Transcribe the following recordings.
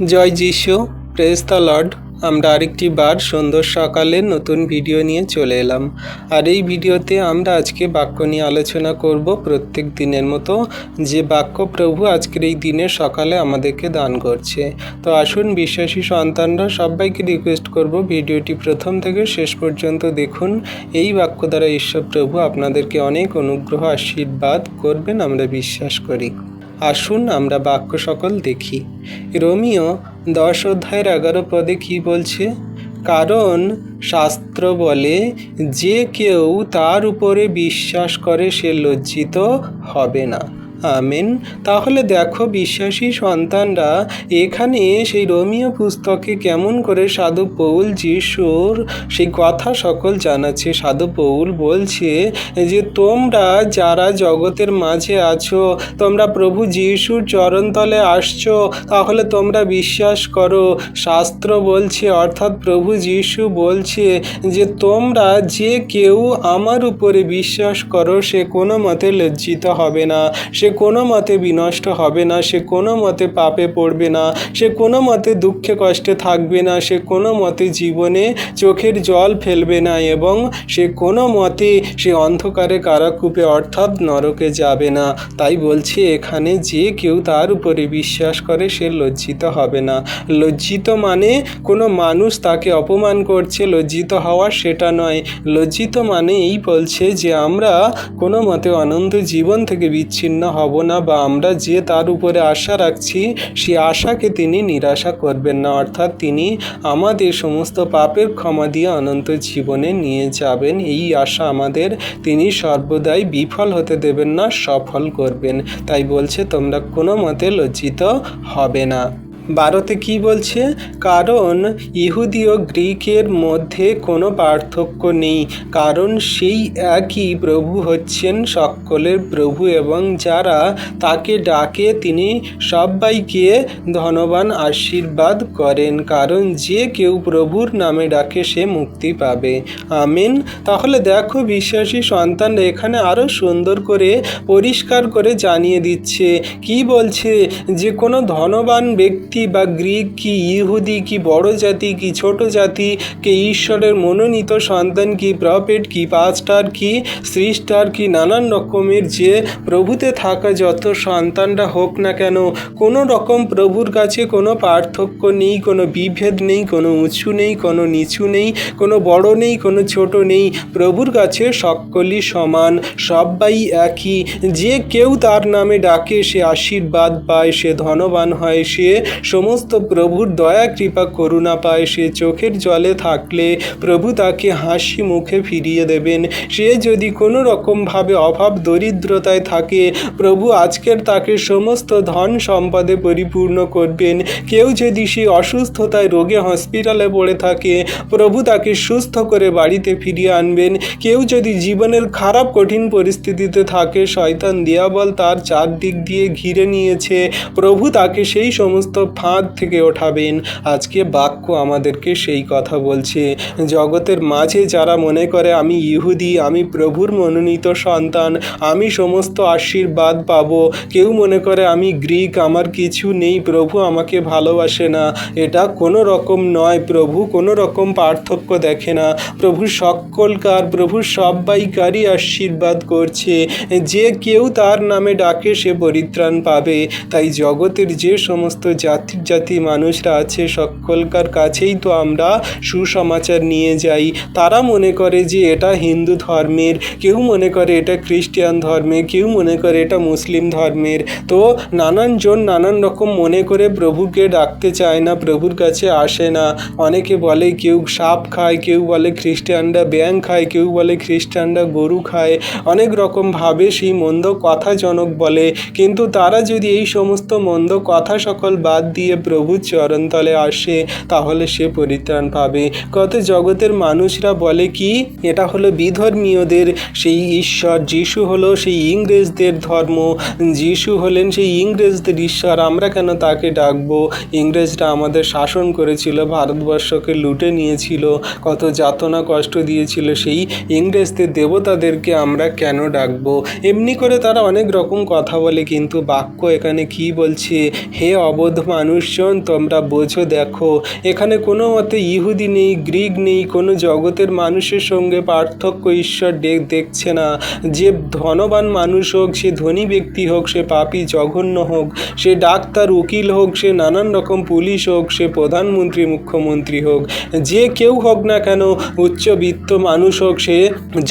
জয় যিশু, praise the Lord. আমরা আরেকটি বার সুন্দর সকালে নতুন ভিডিও নিয়ে চলে এলাম। আর এই ভিডিওতে আমরা আজকে বাক্য নিয়ে আলোচনা করব প্রত্যেক দিনের মতো, যে বাক্য প্রভু আজকের এই দিনের সকালে আমাদেরকে দান করছে। তো আসুন বিশ্বাসী সন্তানরা, সবাইকে রিকোয়েস্ট করব ভিডিওটি প্রথম থেকে শেষ পর্যন্ত দেখুন। এই বাক্য দ্বারা ঈশ্বর প্রভু আপনাদেরকে অনেক অনুগ্রহ আশীর্বাদ করবেন আমরা বিশ্বাস করি। আসুন আমরা বাক্য সকল দেখি। রোমিও 10 অধ্যায়ের 11 পদে কি বলছে? কারণ শাস্ত্র বলে, যে কেউ তার উপরে বিশ্বাস করে সে লজ্জিত হবে না। আমেন। তাহলে দেখো বিশ্বাসী সন্তানরা, এখানে সেই রোমিও পুস্তকে কেমন করে সাধু পৌল যিশুর সেই কথা সকল জানাচ্ছে। সাধু পৌল বলছে যে তোমরা যারা জগতের মাঝে আছো, তোমরা প্রভু যিশুর চরণতলে আসছো, তাহলে তোমরা বিশ্বাস করো। শাস্ত্র বলছে, অর্থাৎ প্রভু যিশু বলছে যে তোমরা যে কেউ আমার উপরে বিশ্বাস করো সে কোনো মতে লজ্জিত হবে না, সে কোনো মতে বিনষ্ট হবে না, সে কোনো মতে পাপে পড়বে না, সে কোনো মতে দুঃখে কষ্টে থাকবে না, সে কোনো মতে জীবনে চোখের জল ফেলবে না, এবং সে কোনো মতে সে অন্ধকারে কারাকূপে অর্থাৎ নরকে যাবে না। তাই বলছে এখানে, যে কেউ তার উপরে বিশ্বাস করে সে লজ্জিত হবে না। লজ্জিত মানে কোনো মানুষ তাকে অপমান করছে, লজ্জিত হওয়া সেটা নয়। লজ্জিত মানে এই বলছে যে আমরা কোনো মতে অনন্ত জীবন থেকে বিচ্ছিন্ন হব না, বা আমরা যে তার উপরে আশা রাখছি সে আশাকে তিনি নিরাশা করবেন না, অর্থাৎ তিনি আমাদের সমস্ত পাপের ক্ষমা দিয়ে অনন্ত জীবনে নিয়ে যাবেন। এই আশা আমাদের তিনি সর্বদাই বিফল হতে দেবেন না, সফল করবেন। তাই বলছে তোমরা কোনো মতে লজ্জিত হবে না। 12তে কি বলছে? কারণ ইহুদি ও গ্রীকের মধ্যে কোনো পার্থক্য নেই, কারণ সেই একই প্রভু হচ্ছেন সকলের প্রভু, এবং যারা তাকে ডাকে তিনি সবাইকে ধনবান আশীর্বাদ করেন। কারণ যে কেউ প্রভুর নামে ডাকে সে মুক্তি পাবে। আমেন। তাহলে দেখো বিশ্বাসী সন্তানরা, এখানে আরও সুন্দর করে পরিষ্কার করে জানিয়ে দিচ্ছে। কি বলছে? যে কোনো ধনবান ব্যক্তি বা গ্রিক কি ইহুদি কি বড় জাতি কি ছোট জাতি, কে ঈশ্বরের মনোনীত সন্তান কি প্রফেট কি পাস্টার কি সিস্টার কি নানান রকমের যে প্রভুতে থাকা যত সন্তানরা হোক না কেন, কোনো রকম প্রভুর কাছে কোনো পার্থক্য নেই, কোনো বিভেদ নেই, কোনো উঁচু নেই, কোনো নিচু নেই, কোনো বড় নেই, কোনো ছোট নেই। প্রভুর কাছে সকলই সমান, সবাই একই। যে কেউ তার নামে ডাকে সে আশীর্বাদ পায়, সে ধনবান হয়, সে সমস্ত প্রভুর দয়া কৃপা করুণা পায়। সে চোখের জলে থাকলে প্রভু তাকে হাসি মুখে ফিরিয়ে দেবেন। সে যদি কোনো রকমভাবে অভাব দরিদ্রতায় থাকে, প্রভু আজকের তাকে সমস্ত ধন সম্পদে পরিপূর্ণ করবেন। কেউ যদি সে অসুস্থতায় রোগে হসপিটালে পড়ে থাকে, প্রভু তাকে সুস্থ করে বাড়িতে ফিরিয়ে আনবেন। কেউ যদি জীবনের খারাপ কঠিন পরিস্থিতিতে থাকে, শয়তান দিয়াবল তার চারদিক দিয়ে ঘিরে নিয়েছে, প্রভু তাকে সেই সমস্ত ফাঁদ থেকে ওঠাবেন। আজকে বাক্য আমাদেরকে সেই কথা বলছে। জগতের মাঝে যারা মনে করে আমি ইহুদি, আমি প্রভুর মনোনীত সন্তান, আমি সমস্ত আশীর্বাদ পাবো, কেউ মনে করে আমি গ্রিক, আমার কিছু নেই, প্রভু আমাকে ভালোবাসে না, এটা কোনো রকম নয়। প্রভু কোনো রকম পার্থক্য দেখে না। প্রভু সকলকার, প্রভু সবাইকারই আশীর্বাদ করছে। যে কেউ তার নামে ডাকে সে পরিত্রাণ পাবে। তাই জগতের যে সমস্ত জাতি মানুষরা আছে সকলকার কাছেই তো আমরা সুসমাচার নিয়ে যাই। তারা মনে করে যে এটা হিন্দু ধর্মের, কেউ মনে করে এটা খ্রিস্টান ধর্মের, কেউ মনে করে এটা মুসলিম ধর্মের। তো নানানজন নানান রকম মনে করে প্রভুকে ডাকতে চায় না, প্রভুর কাছে আসে না। অনেকে বলে কেউ সাপ খায়, কেউ বলে খ্রিস্টানরা ব্যাঙ খায়, কেউ বলে খ্রিস্টানরা গরু খায়, অনেক রকমভাবে সেই মন্দ কথাজনক বলে। কিন্তু তারা যদি এই সমস্ত মন্দ কথা সকল বাদ দিয়ে প্রভুর চরণতলে আসে, তাহলে সে পরিত্রাণ পাবে। কত জগতের মানুষরা বলে কি এটা হলো বিধর্মীয়দের সেই ঈশ্বর, যিশু হলো সেই ইংরেজদের ধর্ম, যিশু হলেন সেই ইংরেজদের ঈশ্বর, আমরা কেন তাকে ডাকবো? ইংরেজরা আমাদের শাসন করেছিল, ভারতবর্ষকে লুটে নিয়েছিল, কত যাতনা কষ্ট দিয়েছিল, সেই ইংরেজদের দেবতাদেরকে আমরা কেন ডাকবো? এমনি করে তারা অনেক রকম কথা বলে। কিন্তু বাক্য এখানে কি বলছে? হে অবোধ মানুষজন তোমরা বোঝো, দেখো এখানে কোনো মতে ইহুদি নেই, গ্রিক নেই, কোনো জগতের মানুষের সঙ্গে পার্থক্য ঈশ্বর দেখছে না। যে ধনবান মানুষ হোক, সে ধনী ব্যক্তি হোক, সে পাপী জঘন্য হোক, সে ডাক্তার উকিল হোক, সে নানান রকম পুলিশ হোক, সে প্রধানমন্ত্রী মুখ্যমন্ত্রী হোক, যে কেউ হোক না কেন, উচ্চবিত্ত মানুষ হোক, সে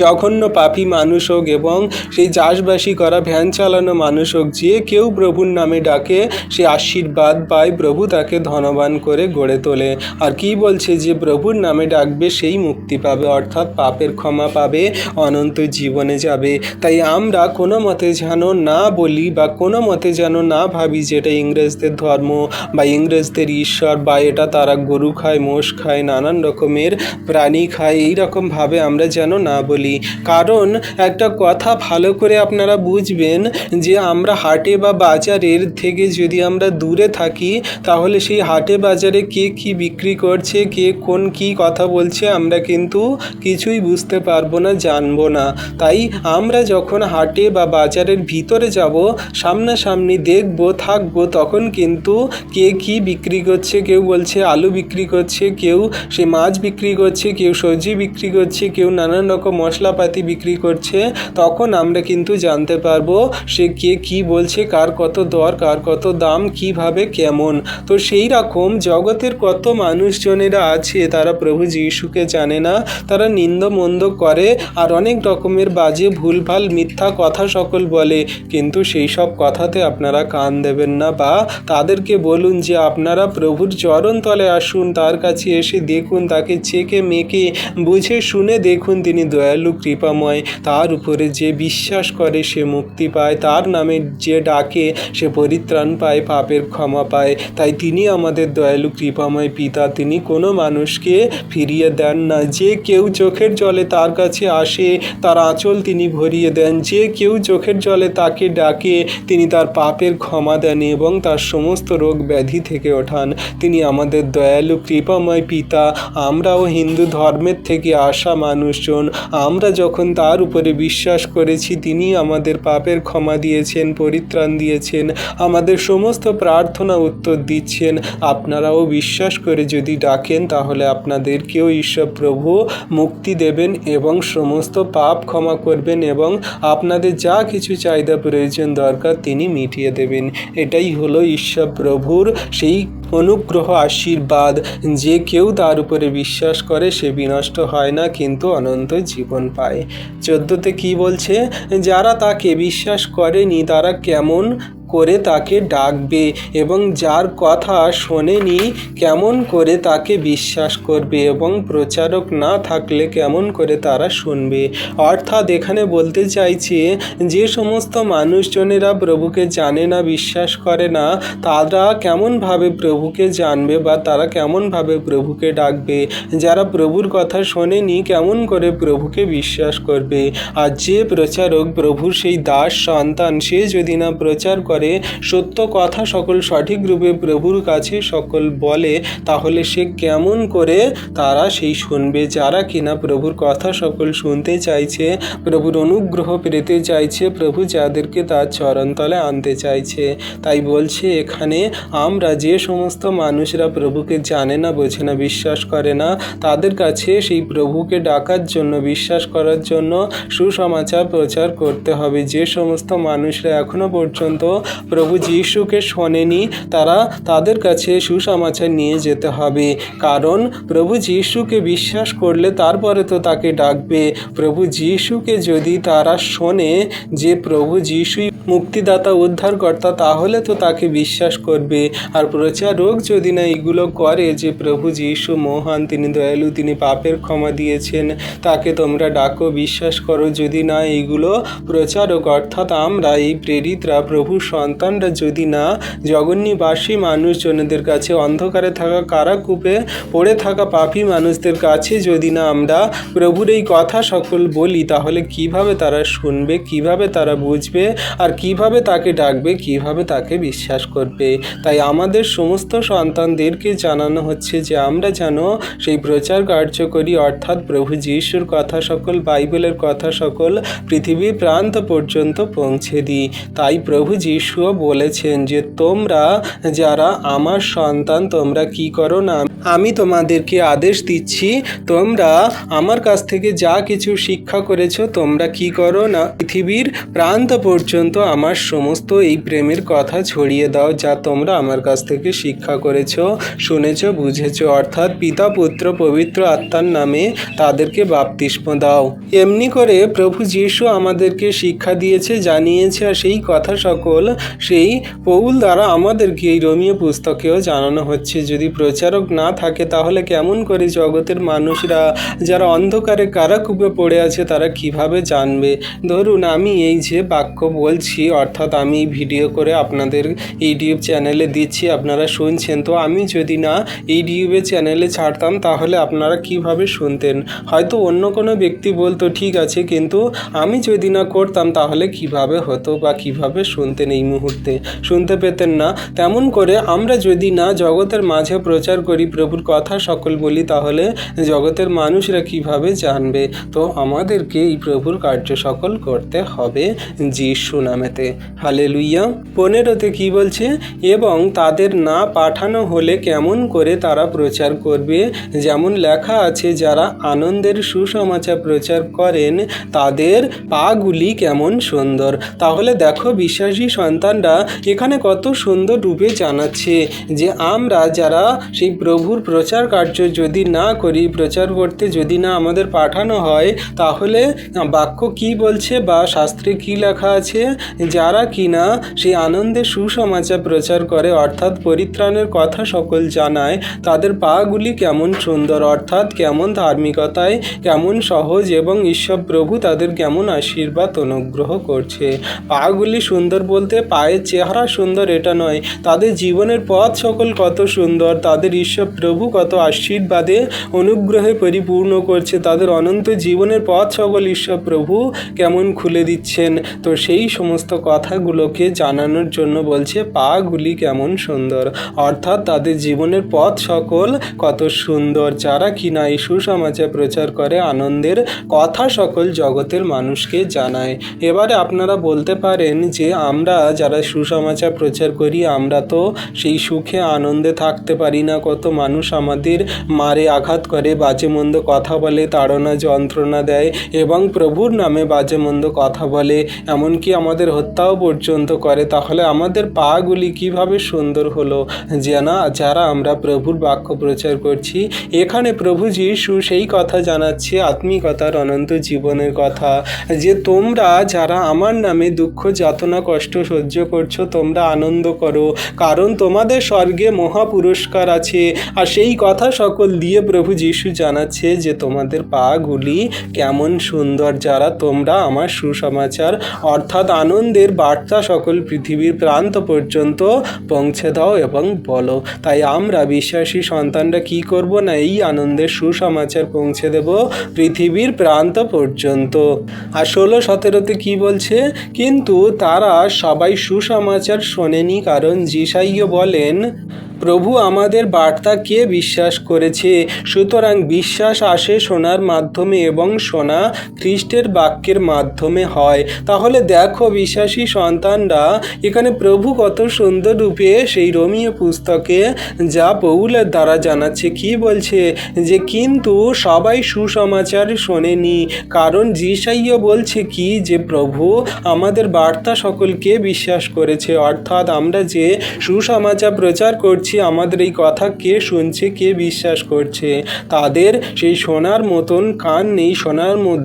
জঘন্য পাপী মানুষ হোক, এবং সেই চাষবাসী করা ভ্যান চালানো মানুষ হোক, যে কেউ প্রভুর নামে ডাকে সে আশীর্বাদ পায়, প্রভু তাকে ধনবান করে গড়ে তোলে। আর কি বলছে, যে প্রভুর নামে ডাকবে সেই মুক্তি পাবে, অর্থাৎ পাপের ক্ষমা পাবে, অনন্ত জীবনে যাবে। তাই আমরা কোনো মতে যেন না বলি বা কোনো মতে যেন না ভাবি যেটা ইংরেজদের ধর্ম বা ইংরেজদের ঈশ্বর, বা এটা তারা গরু খায়, মোষ খায়, নানান রকমের প্রাণী খায়, এইরকমভাবে আমরা যেন না বলি। কারণ একটা কথা ভালো করে আপনারা বুঝবেন, যে আমরা হাটে বা বাজারের থেকে যদি আমরা দূরে থাকি, তাহলে সেই হাটে বাজারে কে কি বিক্রি করছে, কে কোন কি কথা বলছে, আমরা কিন্তু কিছুই বুঝতে পারবো না, জানবো না। তাই আমরা যখন হাটে বা বাজারের ভিতরে যাব, সামনাসামনি দেখবো, থাকবো, তখন কিন্তু কে কি বিক্রি করছে, কেউ বলছে আলু বিক্রি করছে, কেউ সে মাছ বিক্রি করছে, কেউ সবজি বিক্রি করছে, কেউ নানান রকম মশলাপাতি বিক্রি করছে, তখন আমরা কিন্তু জানতে পারবো সে কে কি বলছে, কার কত দর, কার কত দাম, কিভাবে কেমন। তো সেই রকম জগতের কত মানুষজনেরা আছে, তারা প্রভু যিশুকে জানে না, তারা নিন্দমন্দ করে আর অনেক রকমের বাজে ভুলভাল মিথ্যা কথা সকল বলে, কিন্তু সেই সব কথাতে আপনারা কান দেবেন না, বা তাদেরকে বলুন যে আপনারা প্রভুর চরণ তলে আসুন, তার কাছে এসে দেখুন, তাকে চেকে মেকে বুঝে শুনে দেখুন, তিনি দয়ালু কৃপাময়, তার উপরে যে বিশ্বাস করে সে মুক্তি পায়, তার নামে যে ডাকে সে পরিত্রাণ পায়, পাপের ক্ষমা পায়। তাই তিনি আমাদের দয়ালু কৃপাময় পিতা, তিনি কোনো মানুষকে ফিরিয়ে দেন না। যে কেউ চোখের জলে তার কাছে আসে, তার আঁচল তিনি ভরিয়ে দেন। যে কেউ চোখের জলে তাকে ডাকে, তিনি তার পাপের ক্ষমা দেন এবং তার সমস্ত রোগ ব্যাধি থেকে ওঠান। তিনি আমাদের দয়ালু কৃপাময় পিতা। আমরাও হিন্দু ধর্মের থেকে আসা মানুষজন, আমরা যখন তার উপরে বিশ্বাস করেছি, তিনি আমাদের পাপের ক্ষমা দিয়েছেন, পরিত্রাণ দিয়েছেন, আমাদের সমস্ত প্রার্থনা উত্তর দিচ্ছেন। আপনারাও বিশ্বাস করে যদি ডাকেন, তাহলে আপনাদেরকেও ঈশ্বর প্রভু মুক্তি দেবেন এবং সমস্ত পাপ ক্ষমা করবেন, এবং আপনাদের যা কিছু চাহিদা প্রয়োজন দরকার তিনি মিটিয়ে দেবেন। এটাই হলো ঈশ্বর প্রভুর সেই অনুগ্রহ, আশীর্বাদ। যে কেউ তার উপরে বিশ্বাস করে সে বিনষ্ট হয় না, কিন্তু অনন্ত জীবন পায়। 14তে কি বলছে, যারা তাকে বিশ্বাস করেনি তারা কেমন করে তাকে ডাকবে, এবং যার কথা শোনেনি কেমন করে তাকে বিশ্বাস করবে, এবং প্রচারক না থাকলে কেমন করে তারা শুনবে। অর্থাৎ এখানে বলতে চাইছে, যে সমস্ত মানুষজনেরা প্রভুকে জানে না, বিশ্বাস করে না, তারা কেমনভাবে প্রভুকে জানবে, বা তারা কেমনভাবে প্রভুকে ডাকবে। যারা প্রভুর কথা শোনেনি কেমন করে প্রভুকে বিশ্বাস করবে। আর যে প্রচারক প্রভুর সেই দাস সন্তান, সে যদি না প্রচার করে, সত্য কথা সকল সঠিক রূপে প্রভুর কাছে সকল বলে, তাহলে সে কেমন করে তারা সেই শুনবে। যারা কিনা প্রভুর কথা সকল শুনতে চাইছে, প্রভুর অনুগ্রহ পেতে চাইছে, প্রভু যাদেরকে তার চরণতলে আনতে চাইছে। তাই বলছে এখানে, আমরা যে সমস্ত মানুষরা প্রভুকে জানে না, বোঝে না, বিশ্বাস করে না, তাদের কাছে সেই প্রভুকে ডাকার জন্য, বিশ্বাস করার জন্য সুসমাচার প্রচার করতে হবে। যে সমস্ত মানুষরা এখনো পর্যন্ত প্রভু যিশুকে শোনেনি, তাদের কাছে সুসমাচার নিয়ে যেতে হবে। কারণ প্রভু যিশুকে বিশ্বাস করলে তারপরে তো তাকে ডাকবে। প্রভু যিশুকে যদি তারা শোনে যে প্রভু যিশুই মুক্তিদাতা, উদ্ধারকর্তা, তাহলে তো তাকে বিশ্বাস করবে। আর প্রচারক যদি না এগুলো করে যে প্রভু যিশু মহান, তিনি দয়ালু, তিনি পাপের ক্ষমা দিয়েছেন, তাকে তোমরা ডাকো, বিশ্বাস করো, যদি না এইগুলো প্রচারক অর্থাৎ আমরা এই প্রেরিতরা, প্রভু সন্তানরা যদি না জগন্নিবাসী মানুষজনদের কাছে, অন্ধকারে থাকা কারাকূপে পড়ে থাকা পাপী মানুষদের কাছে যদি না আমরা প্রভুর এই কথা সকল বলি, তাহলে কিভাবে তারা শুনবে, কিভাবে তারা বুঝবে, আর কিভাবে তাকে ডাকবে, কিভাবে তাকে বিশ্বাস করবে। তাই আমাদের সমস্ত সন্তানদেরকে জানানো হচ্ছে যে আমরা যেন সেই প্রচার কার্য করি, অর্থাৎ প্রভু যিশুর কথা সকল, বাইবেলের কথা সকল পৃথিবীর প্রান্ত পর্যন্ত পৌঁছে দিই। তাই প্রভু যিশু যিশুও বলেছেন যে তোমরা যারা আমার সন্তান তোমরা কি করো না, আমি তোমাদেরকে আদেশ দিচ্ছি তোমরা আমার কাছ থেকে যা কিছু শিক্ষা করেছো তোমরা কি করো না, পৃথিবীর প্রান্ত পর্যন্ত আমার সমস্ত এই প্রেমের কথা ছড়িয়ে দাও যা তোমরা আমার কাছ থেকে শিক্ষা করেছো, শুনেছো, বুঝেছো। অর্থাৎ পিতা, পুত্র, পবিত্র আত্মার নামে তাদেরকে বাপ্তিস্ম দাও। এমনি করে প্রভু যিশু আমাদেরকে শিক্ষা দিয়েছে, জানিয়েছে, আর সেই কথা সকল সেই পৌল দ্বারা আমাদেরকে এই রোমীয় পুস্তকেও জানানো হচ্ছে। যদি প্রচারক না থাকে তাহলে কেমন করে জগতের মানুষরা যারা অন্ধকারে কারাকূপে পড়ে আছে তারা কিভাবে জানবে? ধরুন আমি এই যে বাক্য বলছি, অর্থাৎ আমি ভিডিও করে আপনাদের ইউটিউব চ্যানেলে দিচ্ছি, আপনারা শুনছেন, তো আমি যদি না ইউটিউবে চ্যানেলে ছাড়তাম তাহলে আপনারা কিভাবে শুনতেন? হয়তো অন্য কোনো ব্যক্তি বলতো ঠিক আছে, কিন্তু আমি যদি না করতাম তাহলে কিভাবে হতো বা কিভাবে শুনতেন? এই মুহূর্তে শুনতে পেতেন না। তেমন করে আমরা যদি না জগতের মাঝে প্রচার করি, প্রভুর কথা সকল বলি, তাহলে জগতের মানুষরা কিভাবে জানবে? তো আমাদেরকে এই প্রভুর কার্য সকল করতে হবে যিশু নামেতে। হালেলুইয়া। 15তে কি বলছে? এবং তাদের না পাঠানো হলে কেমন করে তারা প্রচার করবে? যেমন লেখা আছে, যারা আনন্দের সুসমাচার প্রচার করেন তাদের পাগুলি কেমন সুন্দর। তাহলে দেখো বিশ্বাসী সন্তানরা এখানে কত সুন্দর রূপে জানাচ্ছে যে আমরা যারা সেই প্রভুর প্রচার কার্য যদি না করি, প্রচার করতে যদি না আমাদের পাঠানো হয়, তাহলে বাক্য কি বলছে বা শাস্ত্রে কি লেখা আছে? যারা কিনা সেই আনন্দের সুসমাচার প্রচার করে, অর্থাৎ পরিত্রাণের কথা সকল জানায়, তাদের পাগুলি কেমন সুন্দর, অর্থাৎ কেমন ধার্মিকতায়, কেমন সহজ, এবং ঈশ্বর প্রভু তাদের কেমন আশীর্বাদ অনুগ্রহ করছে। পাগুলি সুন্দর বলতে পায়ের চেহারা সুন্দর এটা নয়, তাদের জীবনের পথ সকল কত সুন্দর, তাদের ঈশ্বর প্রভু কত আশীর্বাদে অনুগ্রহে পরিপূর্ণ করছে, তাদের অনন্ত জীবনের পথ সকল ঈশ্বর প্রভু কেমন খুলে দিচ্ছেন। তো সেই সমস্ত কথাগুলোকে জানানোর জন্য বলছে পাগুলি কেমন সুন্দর, অর্থাৎ তাদের জীবনের পথ সকল কত সুন্দর, যারা কিনা এই সুসমাচার প্রচার করে, আনন্দের কথা সকল জগতের মানুষকে জানায়। এবারে আপনারা বলতে পারেন যে আমরা যারা সুসমাচার প্রচার করি আমরা তো সেই সুখে আনন্দে থাকতে পারি না, কত মানুষ আমাদের মারে, আঘাত করে, বাজে মন্দ কথা বলে, তাড়না যন্ত্রণা দেয় এবং প্রভুর নামে বাজে মন্দ কথা বলে, এমনকি আমাদের হত্যাও পর্যন্ত করে। তাহলে আমাদের পাগুলি কিভাবে সুন্দর হলো যারা আমরা প্রভুর বাক্য প্রচার করছি? এখানে প্রভু যিশু সেই কথা জানাচ্ছে, আত্মিকতার অনন্ত জীবনের কথা, যে তোমরা যারা আমার নামে দুঃখ, যাতনা, কষ্ট সহ্য করছো তোমরা আনন্দ করো, কারণ তোমাদের স্বর্গে মহা পুরস্কার আছে। আর সেই কথা সকল দিয়ে প্রভু যিশু জানাচ্ছে যে তোমাদের পাগুলি কেমন সুন্দর, যারা তোমরা আমার সুসমাচার অর্থাৎ আনন্দের বার্তা সকল পৃথিবীর প্রান্ত পর্যন্ত পৌঁছে দাও এবং বলো। তাই আমরা বিশ্বাসী সন্তানরা কি করব না, এই আনন্দের সুসমাচার পৌঁছে দেব পৃথিবীর প্রান্ত পর্যন্ত। আর 16-17তে কি বলছে? কিন্তু তারা সবাই সুসমাচার শোনেনি, কারণ যিশাইও বলেন, প্রভু আমাদের বার্তা কে বিশ্বাস করেছে? সুতরাং বিশ্বাস আসে শোনার মাধ্যমে এবং শোনা খ্রিস্টের বাক্যের মাধ্যমে হয়। তাহলে দেখো বিশ্বাসী সন্তানরা, এখানে প্রভু কত সুন্দর রূপে সেই রোমীয় পুস্তকে যা পৌলের দ্বারা জানাচ্ছে, কি বলছে? যে কিন্তু সবাই সুসমাচার শোনেনি, কারণ যিশাইও বলছে কি, যে প্রভু আমাদের বার্তা সকলকে বিশ্বাস করেছে, অর্থাৎ আমরা যে সুসমাচার প্রচার করছি আমাদের এই কথা কে শুনছে, কে বিশ্বাস করছে? তাদের সেই শোনার মতন কান নেই,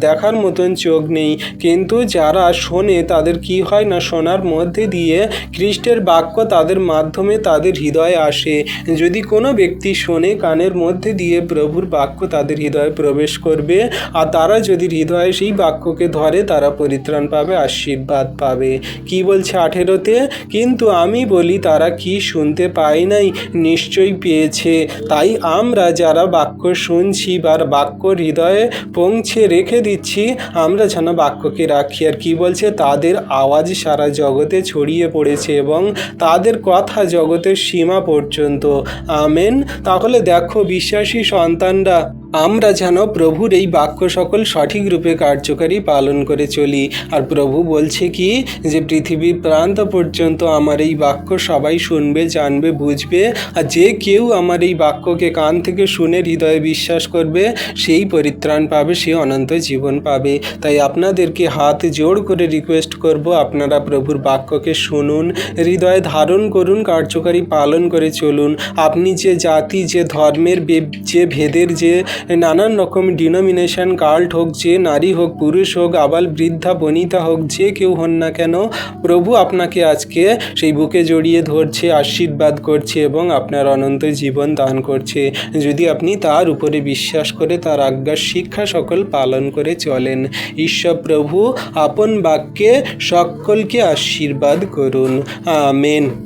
দেখার মতন চোখ নেই, কিন্তু যারা শোনে তাদের কি হয় না, শোনার মধ্যে দিয়ে খ্রিস্টের বাক্য তাদের মাধ্যমে তাদের হৃদয়ে আসে। যদি কোনো ব্যক্তি শোনে, কানের মধ্যে দিয়ে প্রভুর বাক্য তাদের হৃদয়ে প্রবেশ করবে, আর তারা যদি হৃদয়ে সেই বাক্যকে ধরে তারা পরিত্রাণ পাবে, আশীর্বাদ পাবে। কি বলছে 18তে? কিন্তু আমি বলি তারা কি শুনতে পায় নাই? নিশ্চয়ই পেয়েছে। তাই আমরা যারা বাক্য শুনছি বা বাক্য হৃদয়ে পৌঁছে রেখে দিচ্ছি, আমরা যেন বাক্যকে রাখি। আর কি বলছে? তাদের আওয়াজ সারা জগতে ছড়িয়ে পড়েছে এবং তাদের কথা জগতের সীমা পর্যন্ত। আমেন। তাহলে দেখো বিশ্বাসী সন্তানরা, আমরা যেন প্রভুর এই বাক্য সকল সঠিক রূপে কার্যকারী পালন করে চলি। আর প্রভু বলছে কি যে পৃথিবীর প্রান্ত পর্যন্ত আমার এই বাক্য সবাই শুনবে, জানবে, বুঝবে। আর যে কেউ আমার এই বাক্যকে কান থেকে শুনে হৃদয়ে বিশ্বাস করবে সেই পরিত্রাণ পাবে, সে অনন্ত জীবন পাবে। তাই আপনাদেরকে হাত জোড় করে রিকোয়েস্ট করব, আপনারা প্রভুর বাক্যকে শুনুন, হৃদয়ে ধারণ করুন, কার্যকারী পালন করে চলুন। আপনি যে জাতি, যে ধর্মের, যে ভেদের, যে নানান রকম ডিনোমিনেশন, কাল্ট হোক, যে নারী হোক, পুরুষ হোক, আবাল বৃদ্ধা বনিতা হোক, যে কেউ হন না কেন, প্রভু আপনাকে আজকে সেই বুকে জড়িয়ে ধরছে, আশীর্বাদ করছে এবং আপনার অনন্ত জীবন দান করছে, যদি আপনি তার উপরে বিশ্বাস করে তার আজ্ঞার শিক্ষা সকল পালন করে চলেন। ঈশ্বর প্রভু আপন বাক্যে সকলকে আশীর্বাদ করুন। আমেন।